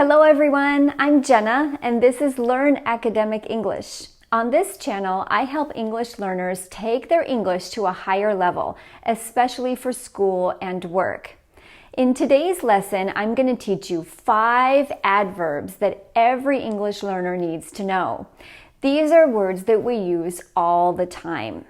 Hello everyone, I'm Jenna and this is Learn Academic English. On this channel, I help English learners take their English to a higher level, especially for school and work. In today's lesson, I'm going to teach you 5 adverbs that every English learner needs to know. These are words that we use all the time.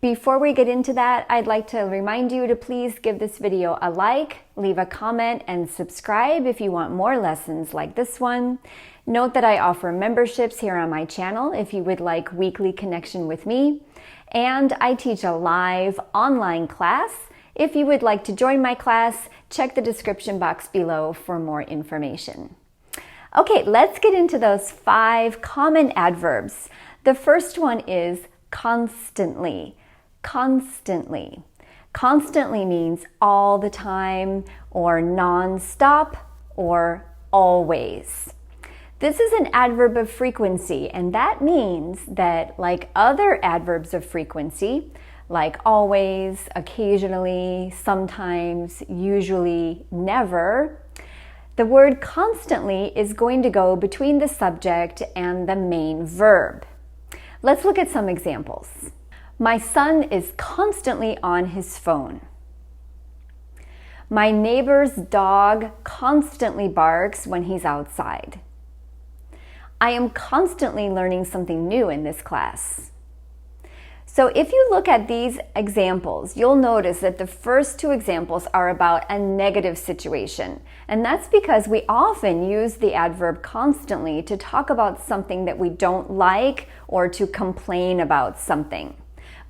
Before we get into that, I'd like to remind you to please give this video a like, leave a comment, and subscribe if you want more lessons like this one. Note that I offer memberships here on my channel if you would like weekly connection with me. And I teach a live online class. If you would like to join my class, check the description box below for more information. Okay, let's get into those 5 common adverbs. The first one is constantly. Constantly. Constantly means all the time, or non-stop, or always. This is an adverb of frequency, and that means that, like other adverbs of frequency, like always, occasionally, sometimes, usually, never, the word constantly is going to go between the subject and the main verb. Let's look at some examples. My son is constantly on his phone. My neighbor's dog constantly barks when he's outside. I am constantly learning something new in this class. So if you look at these examples, you'll notice that the first 2 examples are about a negative situation. And that's because we often use the adverb constantly to talk about something that we don't like or to complain about something.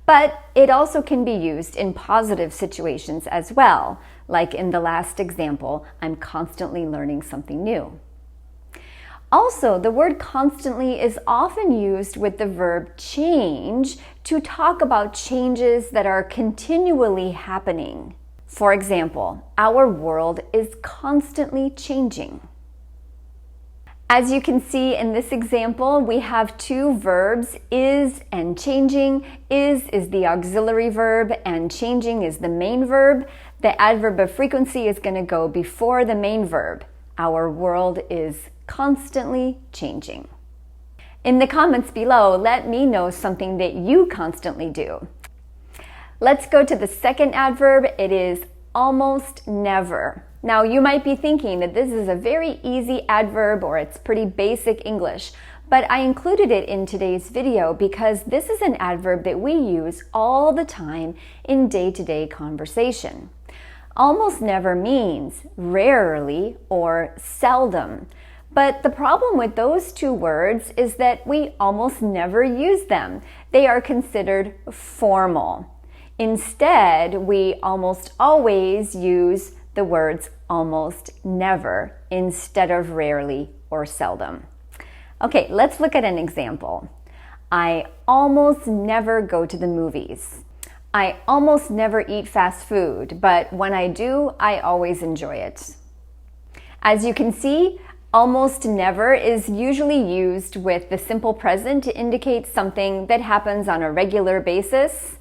But it also can be used in positive situations as well, like in the last example, I'm constantly learning something new. Also, the word constantly is often used with the verb change to talk about changes that are continually happening. For example, our world is constantly changing. As you can see in this example, we have 2 verbs, is and changing. Is the auxiliary verb and changing is the main verb. The adverb of frequency is going to go before the main verb. Our world is constantly changing. In the comments below, let me know something that you constantly do. Let's go to the second adverb. It is almost never. Now, you might be thinking that this is a very easy adverb or it's pretty basic English, but I included it in today's video because this is an adverb that we use all the time in day-to-day conversation. Almost never means rarely or seldom, but the problem with those 2 words is that we almost never use them. They are considered formal. Instead, we almost always use the words almost never instead of rarely or seldom. Okay, let's look at an example. I almost never go to the movies. I almost never eat fast food, but when I do, I always enjoy it. As you can see, almost never is usually used with the simple present to indicate something that happens on a regular basis.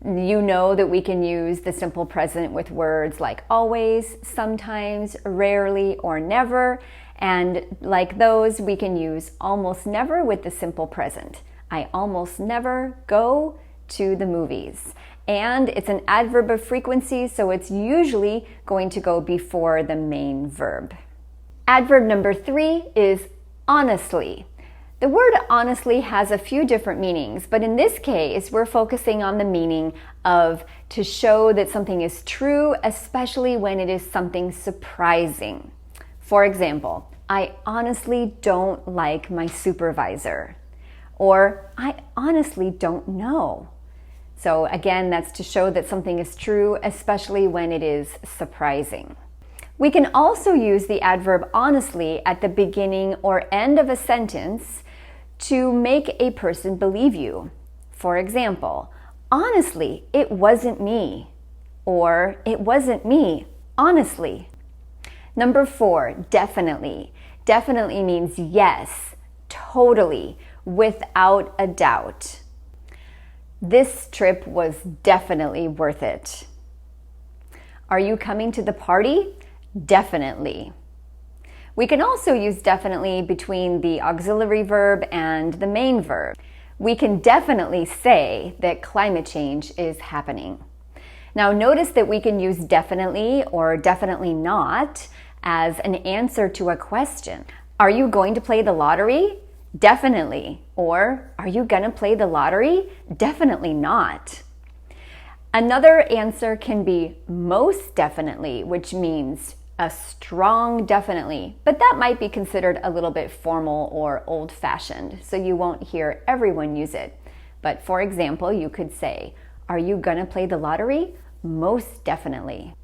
You know that we can use the simple present with words like always, sometimes, rarely, or never. And like those, we can use almost never with the simple present. I almost never go to the movies. And it's an adverb of frequency, so it's usually going to go before the main verb. Adverb number 3 is honestly. The word honestly has a few different meanings, but in this case, we're focusing on the meaning of to show that something is true, especially when it is something surprising. For example, I honestly don't like my supervisor, or I honestly don't know. So again, that's to show that something is true, especially when it is surprising. We can also use the adverb honestly at the beginning or end of a sentence to make a person believe you. For example, honestly, it wasn't me. Or it wasn't me, honestly. Number 4, definitely. Definitely means yes, totally, without a doubt. This trip was definitely worth it. Are you coming to the party? Definitely. We can also use definitely between the auxiliary verb and the main verb. We can definitely say that climate change is happening. Now notice that we can use definitely or definitely not as an answer to a question. Are you going to play the lottery? Definitely. Or are you going to play the lottery? Definitely not. Another answer can be most definitely, which means a strong definitely, but that might be considered a little bit formal or old-fashioned, so you won't hear everyone use it. But for example, you could say, are you going to play the lottery? Most definitely.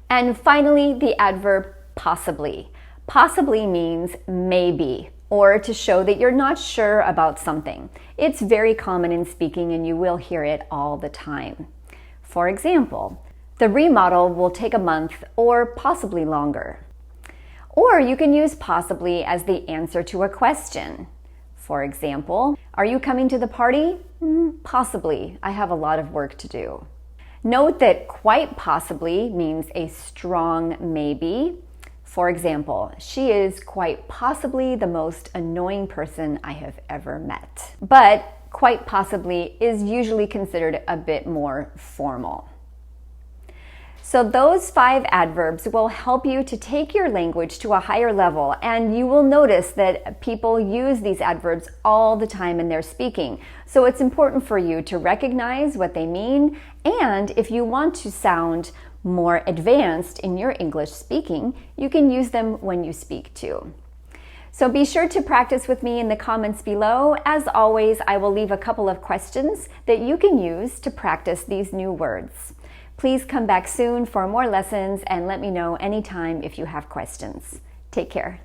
And finally, the adverb possibly. Possibly means maybe, or to show that you're not sure about something. It's very common in speaking and you will hear it all the time. For example, the remodel will take a month or possibly longer. Or you can use possibly as the answer to a question. For example, are you coming to the party? Possibly. I have a lot of work to do. Note that quite possibly means a strong maybe. For example, she is quite possibly the most annoying person I have ever met. But quite possibly is usually considered a bit more formal. So those 5 adverbs will help you to take your language to a higher level, and you will notice that people use these adverbs all the time in their speaking. So it's important for you to recognize what they mean, and if you want to sound more advanced in your English speaking, you can use them when you speak too. So be sure to practice with me in the comments below. As always, I will leave a couple of questions that you can use to practice these new words. Please come back soon for more lessons and let me know anytime if you have questions. Take care.